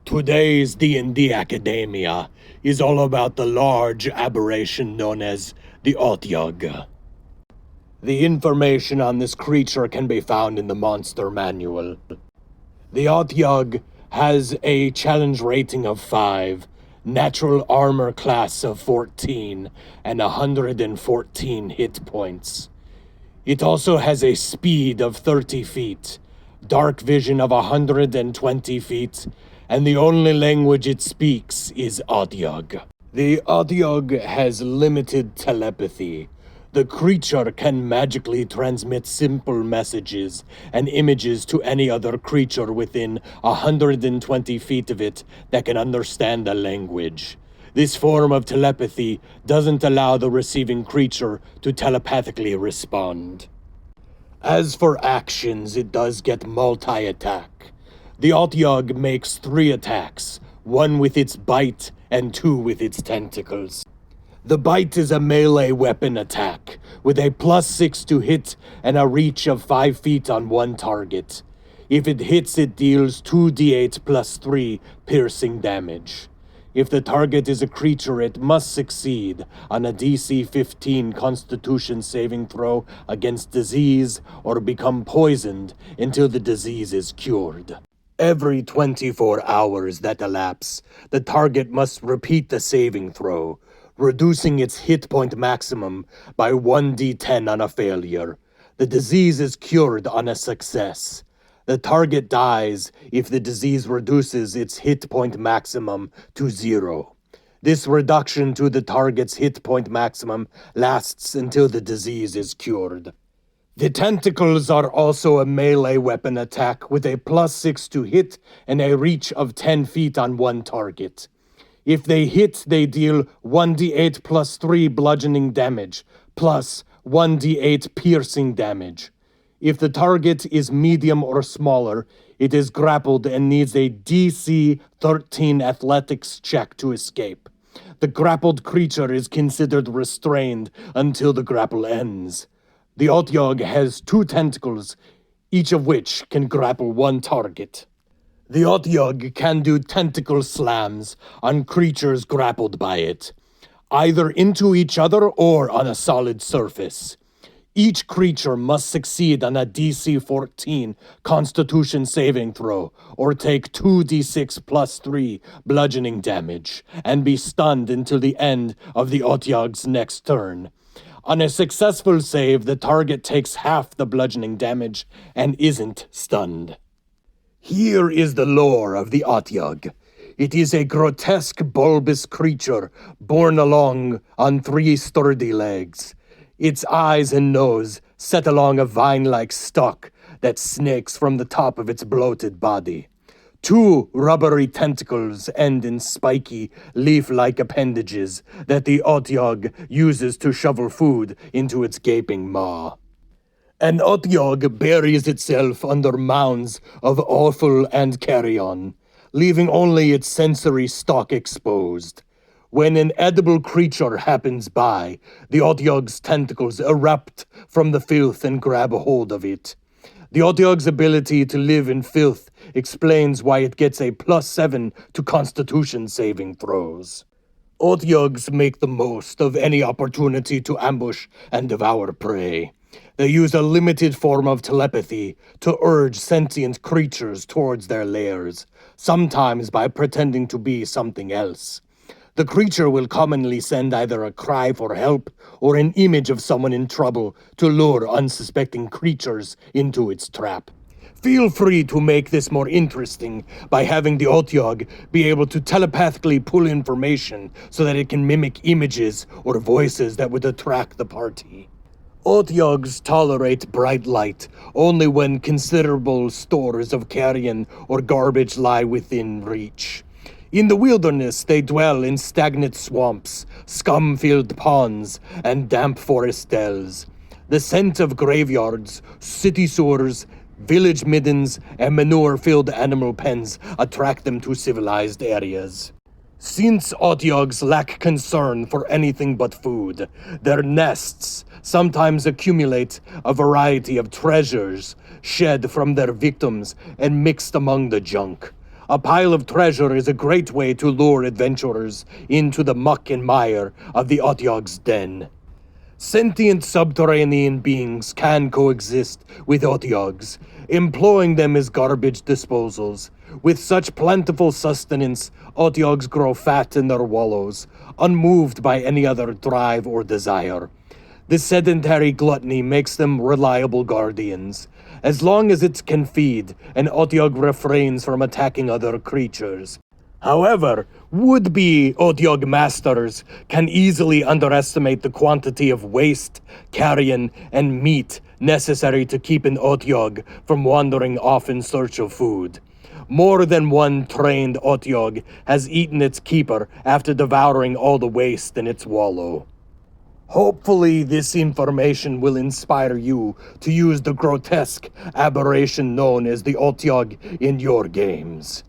Today's D&D Academia is all about the large aberration known as the Otyugh. The information on this creature can be found in the monster manual. The Otyugh has a challenge rating of 5, natural armor class of 14, and 114 hit points. It also has a speed of 30 feet, dark vision of 120 feet, and the only language it speaks is Otyugh. The Otyugh has limited telepathy. The creature can magically transmit simple messages and images to any other creature within 120 feet of it that can understand the language. This form of telepathy doesn't allow the receiving creature to telepathically respond. As for actions, it does get multi-attack. The Otyugh makes 3 attacks, 1 with its bite and 2 with its tentacles. The bite is a melee weapon attack, with a +6 to hit and a reach of 5 feet on one target. If it hits, it deals 2d8 + 3 piercing damage. If the target is a creature, it must succeed on a DC 15 Constitution saving throw against disease or become poisoned until the disease is cured. Every 24 hours that elapse, the target must repeat the saving throw, reducing its hit point maximum by 1d10 on a failure. The disease is cured on a success. The target dies if the disease reduces its hit point maximum to 0. This reduction to the target's hit point maximum lasts until the disease is cured. The tentacles are also a melee weapon attack with a +6 to hit and a reach of 10 feet on one target. If they hit, they deal 1d8 + 3 bludgeoning damage, plus 1d8 piercing damage. If the target is medium or smaller, it is grappled and needs a DC 13 athletics check to escape. The grappled creature is considered restrained until the grapple ends. The Otyugh has 2 tentacles, each of which can grapple one target. The Otyugh can do tentacle slams on creatures grappled by it, either into each other or on a solid surface. Each creature must succeed on a DC 14 Constitution saving throw, or take 2d6 + 3 bludgeoning damage, and be stunned until the end of the Otyugh's next turn. On a successful save, the target takes half the bludgeoning damage and isn't stunned. Here is the lore of the Otyugh. It is a grotesque, bulbous creature borne along on 3 sturdy legs. Its eyes and nose set along a vine-like stalk that snakes from the top of its bloated body. 2 rubbery tentacles end in spiky, leaf-like appendages that the Otyugh uses to shovel food into its gaping maw. An Otyugh buries itself under mounds of offal and carrion, leaving only its sensory stalk exposed. When an edible creature happens by, the Otyugh's tentacles erupt from the filth and grab a hold of it. The Otyugh's ability to live in filth explains why it gets a +7 to Constitution saving throws. Otyughs make the most of any opportunity to ambush and devour prey. They use a limited form of telepathy to urge sentient creatures towards their lairs, sometimes by pretending to be something else. The creature will commonly send either a cry for help or an image of someone in trouble to lure unsuspecting creatures into its trap. Feel free to make this more interesting by having the Otyugh be able to telepathically pull information so that it can mimic images or voices that would attract the party. Otyughs tolerate bright light only when considerable stores of carrion or garbage lie within reach. In the wilderness, they dwell in stagnant swamps, scum-filled ponds, and damp forest dells. The scent of graveyards, city sewers, village middens, and manure-filled animal pens attract them to civilized areas. Since Otyughs lack concern for anything but food, their nests sometimes accumulate a variety of treasures shed from their victims and mixed among the junk. A pile of treasure is a great way to lure adventurers into the muck and mire of the Otyugh's den. Sentient subterranean beings can coexist with Otyughs, employing them as garbage disposals. With such plentiful sustenance, Otyughs grow fat in their wallows, unmoved by any other drive or desire. This sedentary gluttony makes them reliable guardians. As long as it can feed, an Otyugh refrains from attacking other creatures. However, would-be Otyugh masters can easily underestimate the quantity of waste, carrion, and meat necessary to keep an Otyugh from wandering off in search of food. More than one trained Otyugh has eaten its keeper after devouring all the waste in its wallow. Hopefully, this information will inspire you to use the grotesque aberration known as the Otyugh in your games.